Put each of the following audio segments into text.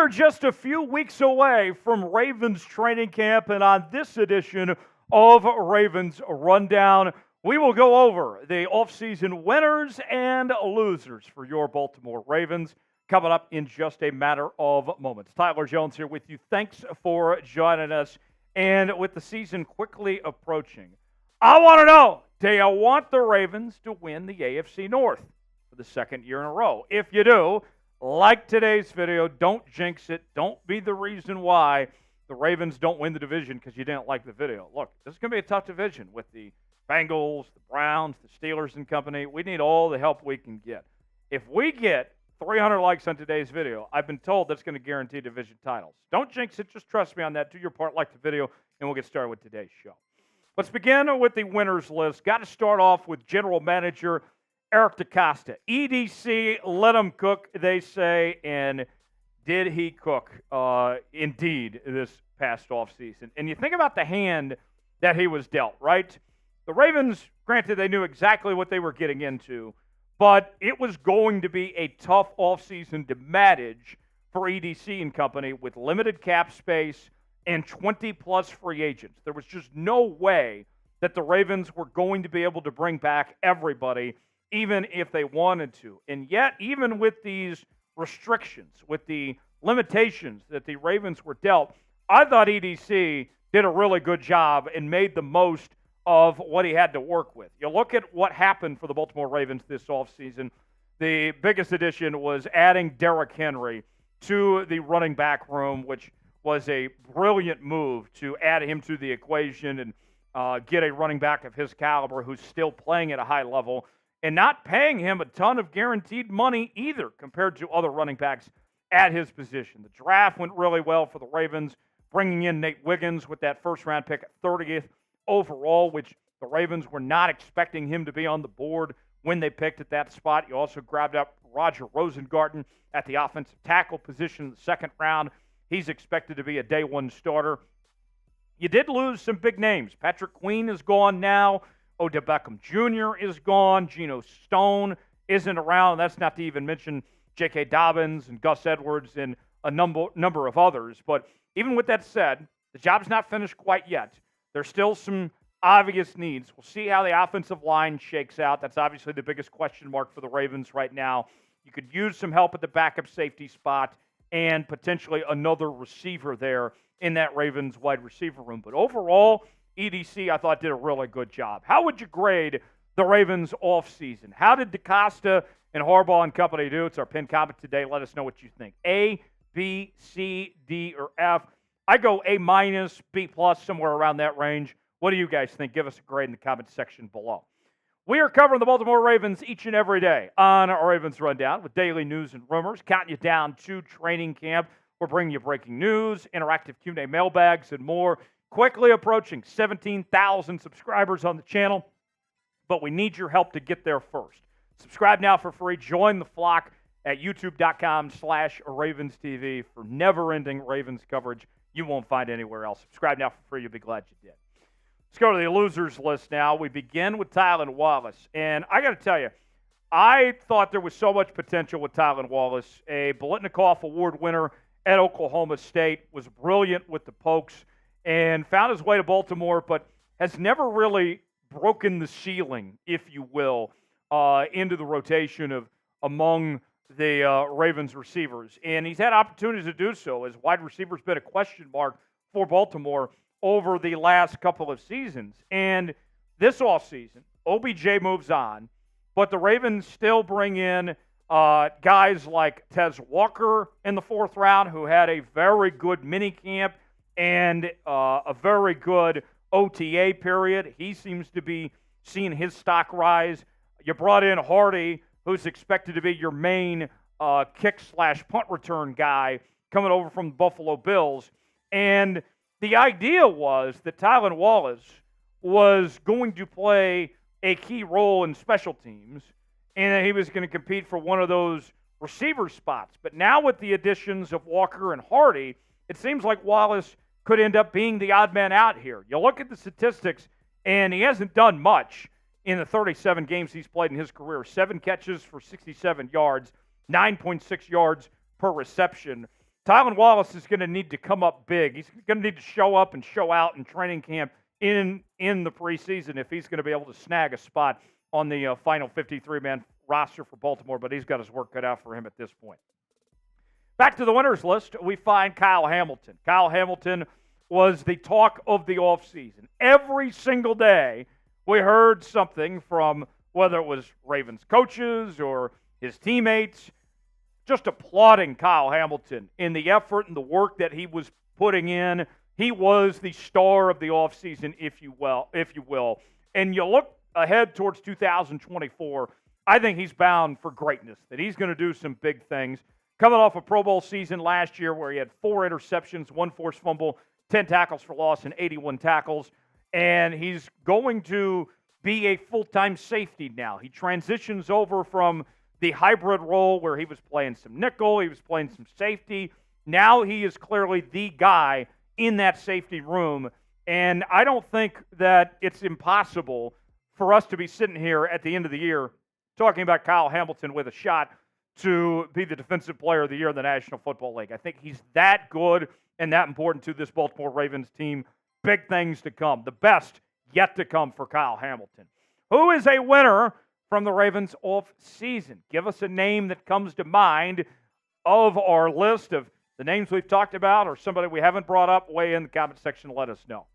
are just a few weeks away from Ravens training camp, and on this edition of Ravens Rundown, we will go over the offseason winners and losers for your Baltimore Ravens coming up in just a matter of moments. Tyler Jones here with you. Thanks for joining us. And with the season quickly approaching, I want to know, do you want the Ravens to win the AFC North for the second year in a row? If you do, like today's video, don't jinx it. Don't be the reason why the Ravens don't win the division because you didn't like the video. Look, this is going to be a tough division with the Bengals, the Browns, the Steelers and company. We need all the help we can get. If we get 300 likes on today's video, I've been told that's going to guarantee division titles. Don't jinx it. Just trust me on that. Do your part, like the video, and we'll get started with today's show. Let's begin with the winners list. Got to start off with General Manager Eric DeCosta. EDC, let him cook, they say, and did he cook? Indeed, this past offseason. And you think about the hand that he was dealt, right? The Ravens, granted, they knew exactly what they were getting into, but it was going to be a tough offseason to manage for EDC and company with limited cap space and 20-plus free agents. There was just no way that the Ravens were going to be able to bring back everybody, even if they wanted to. And yet, even with these restrictions, with the limitations that the Ravens were dealt, I thought EDC did a really good job and made the most of what he had to work with. You look at what happened for the Baltimore Ravens this offseason. The biggest addition was adding Derrick Henry to the running back room, which was a brilliant move to add him to the equation and get a running back of his caliber who's still playing at a high level and not paying him a ton of guaranteed money either compared to other running backs at his position. The draft went really well for the Ravens, bringing in Nate Wiggins with that first-round pick at 30th overall, which the Ravens were not expecting him to be on the board when they picked at that spot. You also grabbed up Roger Rosengarten at the offensive tackle position in the second round. He's expected to be a day one starter. You did lose some big names. Patrick Queen is gone now. Odell Beckham Jr. is gone. Geno Stone isn't around. That's not to even mention J.K. Dobbins and Gus Edwards and a number of others. But even with that said, the job's not finished quite yet. There's still some obvious needs. We'll see how the offensive line shakes out. That's obviously the biggest question mark for the Ravens right now. You could use some help at the backup safety spot and potentially another receiver there in that Ravens wide receiver room. But overall, EDC, I thought, did a really good job. How would you grade the Ravens offseason? How did DeCosta and Harbaugh and company do? It's our pinned comment today. Let us know what you think. A, B, C, D, or F. I go A-, B+, somewhere around that range. What do you guys think? Give us a grade in the comment section below. We are covering the Baltimore Ravens each and every day on our Ravens Rundown with daily news and rumors, counting you down to training camp. We're bringing you breaking news, interactive Q&A mailbags, and more. Quickly approaching 17,000 subscribers on the channel, but we need your help to get there first. Subscribe now for free. Join the flock at youtube.com/RavensTV for never-ending Ravens coverage you won't find anywhere else. Subscribe now for free. You'll be glad you did. Let's go to the losers list now. We begin with Tylan Wallace. And I got to tell you, I thought there was so much potential with Tylan Wallace. A Biletnikoff Award winner at Oklahoma State, was brilliant with the Pokes, and found his way to Baltimore, but has never really broken the ceiling, if you will, into the rotation of among the Ravens receivers. And he's had opportunities to do so, as wide receiver's been a question mark for Baltimore over the last couple of seasons. And this offseason, OBJ moves on, but the Ravens still bring in guys like Tez Walker in the fourth round, who had a very good minicamp and a very good OTA period. He seems to be seeing his stock rise. You brought in Hardy, who's expected to be your main kick/punt return guy coming over from the Buffalo Bills. And the idea was that Tylan Wallace was going to play a key role in special teams, and that he was going to compete for one of those receiver spots. But now with the additions of Walker and Hardy, it seems like Wallace could end up being the odd man out here. You look at the statistics, and he hasn't done much in the 37 games he's played in his career. 7 catches for 67 yards, 9.6 yards per reception. Tylan Wallace is going to need to come up big. He's going to need to show up and show out in training camp in the preseason if he's going to be able to snag a spot on the final 53-man roster for Baltimore, but he's got his work cut out for him at this point. Back to the winners list, we find Kyle Hamilton. Kyle Hamilton was the talk of the offseason. Every single day, we heard something from whether it was Ravens coaches or his teammates, just applauding Kyle Hamilton in the effort and the work that he was putting in. He was the star of the offseason, if you will. And you look ahead towards 2024, I think he's bound for greatness, that he's going to do some big things. Coming off a Pro Bowl season last year where he had 4 interceptions, 1 forced fumble, 10 tackles for loss, and 81 tackles. And he's going to be a full-time safety now. He transitions over from the hybrid role where he was playing some nickel, he was playing some safety. Now he is clearly the guy in that safety room. And I don't think that it's impossible for us to be sitting here at the end of the year talking about Kyle Hamilton with a shot to be the Defensive Player of the Year in the National Football League. I think he's that good and that important to this Baltimore Ravens team. Big things to come. The best yet to come for Kyle Hamilton. Who is a winner from the Ravens off-season? Give us a name that comes to mind of our list of the names we've talked about or somebody we haven't brought up. Weigh in the comment section and let us know.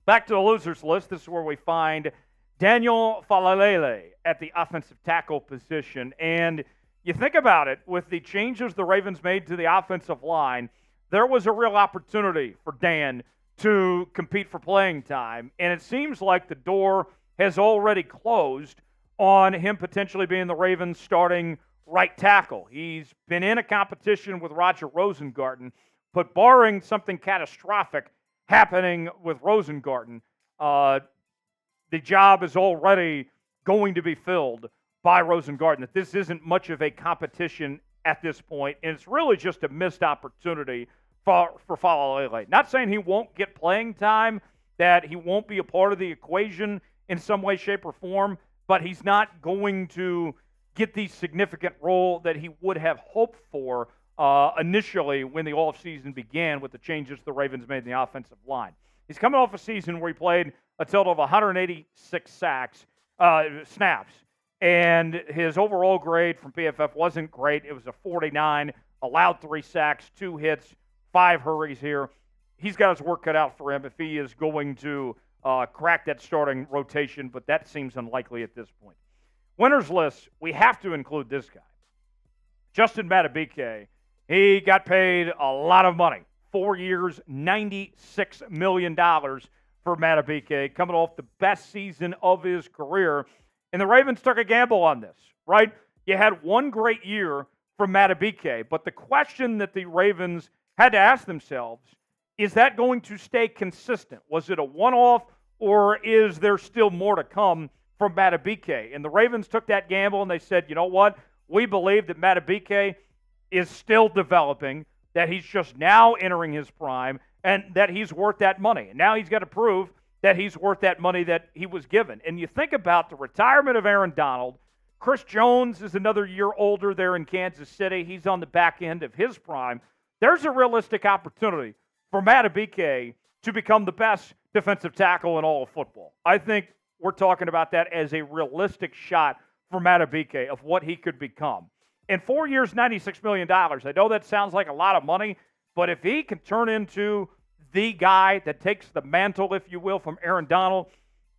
Back to the losers list. This is where we find Daniel Faalele at the offensive tackle position. And you think about it, with the changes the Ravens made to the offensive line, there was a real opportunity for Dan to compete for playing time. And it seems like the door has already closed on him potentially being the Ravens' starting right tackle. He's been in a competition with Roger Rosengarten, but barring something catastrophic happening with Rosengarten, the job is already going to be filled by Rosengarten. That this isn't much of a competition at this point, and it's really just a missed opportunity for Faalele. Not saying he won't get playing time, that he won't be a part of the equation in some way, shape, or form, but he's not going to get the significant role that he would have hoped for initially when the offseason began with the changes the Ravens made in the offensive line. He's coming off a season where he played a total of 186 snaps, and his overall grade from PFF wasn't great. It was a 49, allowed 3 sacks, 2 hits, 5 hurries here. He's got his work cut out for him if he is going to crack that starting rotation, but that seems unlikely at this point. Winners list, we have to include this guy. Justin Madubuike. He got paid a lot of money. 4 years, $96 million for Madubuike, coming off the best season of his career. And the Ravens took a gamble on this, right? You had one great year from Madubuike, but the question that the Ravens had to ask themselves, is that going to stay consistent? Was it a one-off, or is there still more to come from Madubuike? And the Ravens took that gamble and they said, you know what? We believe that Madubuike is still developing, that he's just now entering his prime, and that he's worth that money. And now he's got to prove that he's worth that money that he was given. And you think about the retirement of Aaron Donald. Chris Jones is another year older there in Kansas City. He's on the back end of his prime. There's a realistic opportunity for Madubuike to become the best defensive tackle in all of football. I think we're talking about that as a realistic shot for Madubuike of what he could become. In 4 years, $96 million. I know that sounds like a lot of money, but if he can turn into the guy that takes the mantle, if you will, from Aaron Donald,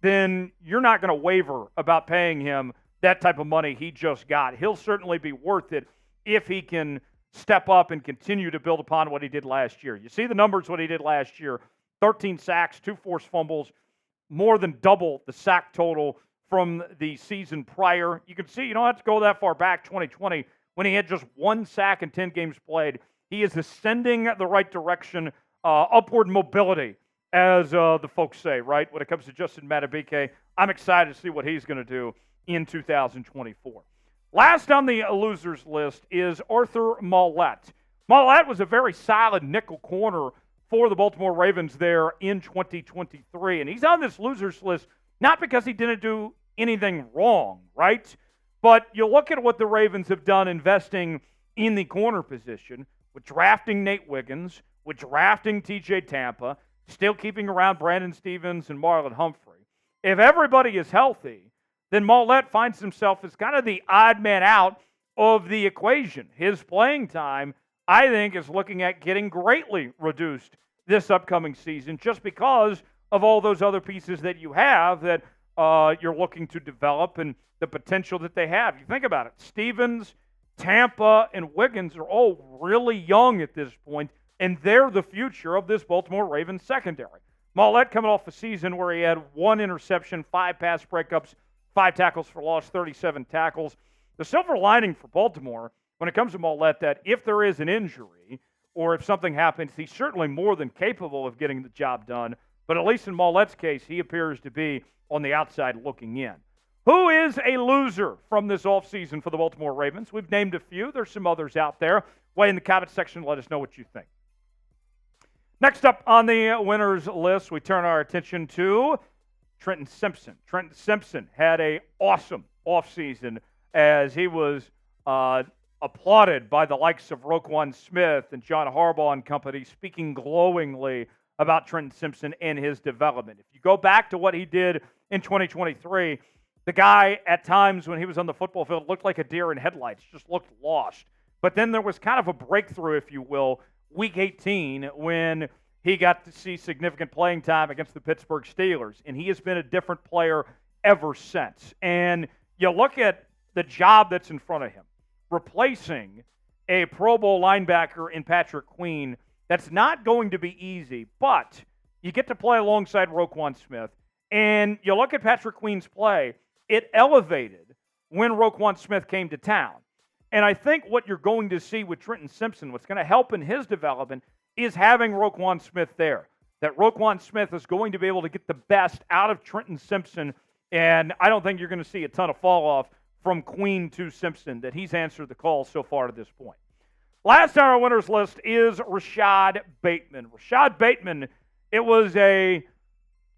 then you're not going to waver about paying him that type of money he just got. He'll certainly be worth it if he can step up and continue to build upon what he did last year. You see the numbers, what he did last year. 13 sacks, 2 forced fumbles, more than double the sack total from the season prior. You can see, you don't have to go that far back, 2020, when he had just 1 sack in 10 games played. He is ascending the right direction, upward mobility, as the folks say, right? When it comes to Justin Madubuike, I'm excited to see what he's going to do in 2024. Last on the losers list is Arthur Maulet. Maulet was a very solid nickel corner for the Baltimore Ravens there in 2023. And he's on this losers list not because he didn't do anything wrong, right? But you look at what the Ravens have done investing in the corner position with drafting Nate Wiggins, with drafting TJ Tampa, still keeping around Brandon Stevens and Marlon Humphrey. If everybody is healthy, then Maulet finds himself as kind of the odd man out of the equation. His playing time, I think, is looking at getting greatly reduced this upcoming season just because of all those other pieces that you have that you're looking to develop and the potential that they have. You think about it. Stevens, Tampa, and Wiggins are all really young at this point, and they're the future of this Baltimore Ravens secondary. Maulet coming off a season where he had 1 interception, 5 pass breakups, 5 tackles for loss, 37 tackles. The silver lining for Baltimore when it comes to Maulet, that if there is an injury or if something happens, he's certainly more than capable of getting the job done. But at least in Maulet's case, he appears to be on the outside looking in. Who is a loser from this offseason for the Baltimore Ravens? We've named a few. There's some others out there. Weigh in the comment section. Let us know what you think. Next up on the winners list, we turn our attention to Trenton Simpson. Trenton Simpson had an awesome offseason as he was applauded by the likes of Roquan Smith and John Harbaugh and company, speaking glowingly about Trenton Simpson and his development. If you go back to what he did in 2023, the guy at times when he was on the football field looked like a deer in headlights, just looked lost. But then there was kind of a breakthrough, if you will, Week 18 when he got to see significant playing time against the Pittsburgh Steelers. And he has been a different player ever since. And you look at the job that's in front of him, replacing a Pro Bowl linebacker in Patrick Queen. That's not going to be easy, but you get to play alongside Roquan Smith. And you look at Patrick Queen's play, it elevated when Roquan Smith came to town. And I think what you're going to see with Trenton Simpson, what's going to help in his development, is having Roquan Smith there. That Roquan Smith is going to be able to get the best out of Trenton Simpson, and I don't think you're going to see a ton of fall-off from Queen to Simpson, that he's answered the call so far to this point. Last on our winners list is Rashod Bateman. Rashod Bateman, it was a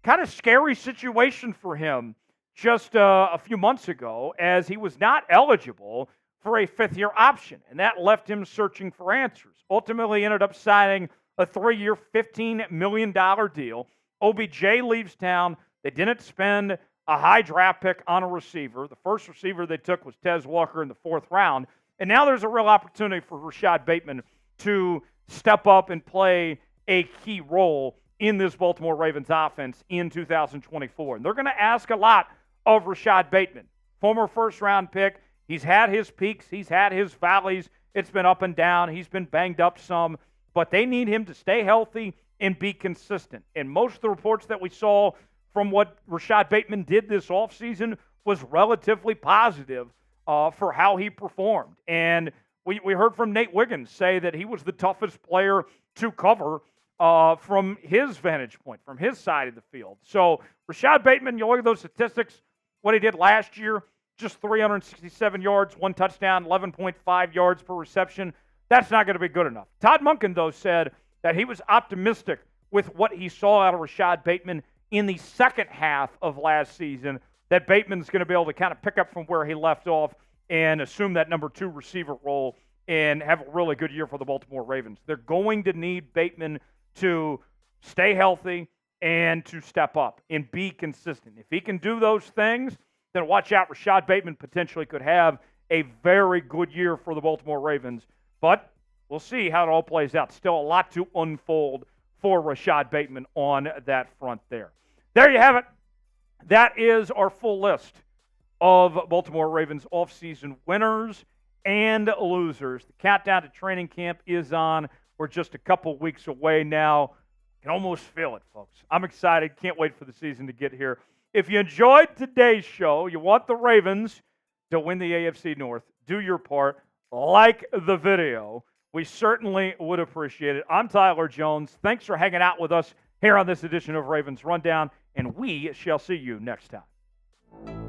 kind of scary situation for him just a few months ago as he was not eligible for a fifth-year option, and that left him searching for answers. Ultimately ended up signing a 3-year, $15 million deal. OBJ leaves town. They didn't spend a high draft pick on a receiver. The first receiver they took was Tez Walker in the 4th round, and now there's a real opportunity for Rashod Bateman to step up and play a key role in this Baltimore Ravens offense in 2024. And they're going to ask a lot of Rashod Bateman, former first-round pick. He's had his peaks. He's had his valleys. It's been up and down. He's been banged up some. But they need him to stay healthy and be consistent. And most of the reports that we saw from what Rashod Bateman did this offseason was relatively positive for how he performed. And we heard from Nate Wiggins say that he was the toughest player to cover from his vantage point, from his side of the field. So Rashod Bateman, you look at those statistics, what he did last year, just 367 yards, 1 touchdown, 11.5 yards per reception. That's not going to be good enough. Todd Monken, though, said that he was optimistic with what he saw out of Rashod Bateman in the second half of last season, that Bateman's going to be able to kind of pick up from where he left off and assume that number 2 receiver role and have a really good year for the Baltimore Ravens. They're going to need Bateman to stay healthy and to step up and be consistent. If he can do those things, then watch out. Rashod Bateman potentially could have a very good year for the Baltimore Ravens. But we'll see how it all plays out. Still a lot to unfold for Rashod Bateman on that front there. There you have it. That is our full list of Baltimore Ravens offseason winners and losers. The countdown to training camp is on. We're just a couple weeks away now. You can almost feel it, folks. I'm excited. Can't wait for the season to get here. If you enjoyed today's show, you want the Ravens to win the AFC North, do your part. Like the video. We certainly would appreciate it. I'm Tyler Jones. Thanks for hanging out with us here on this edition of Ravens Rundown, and we shall see you next time.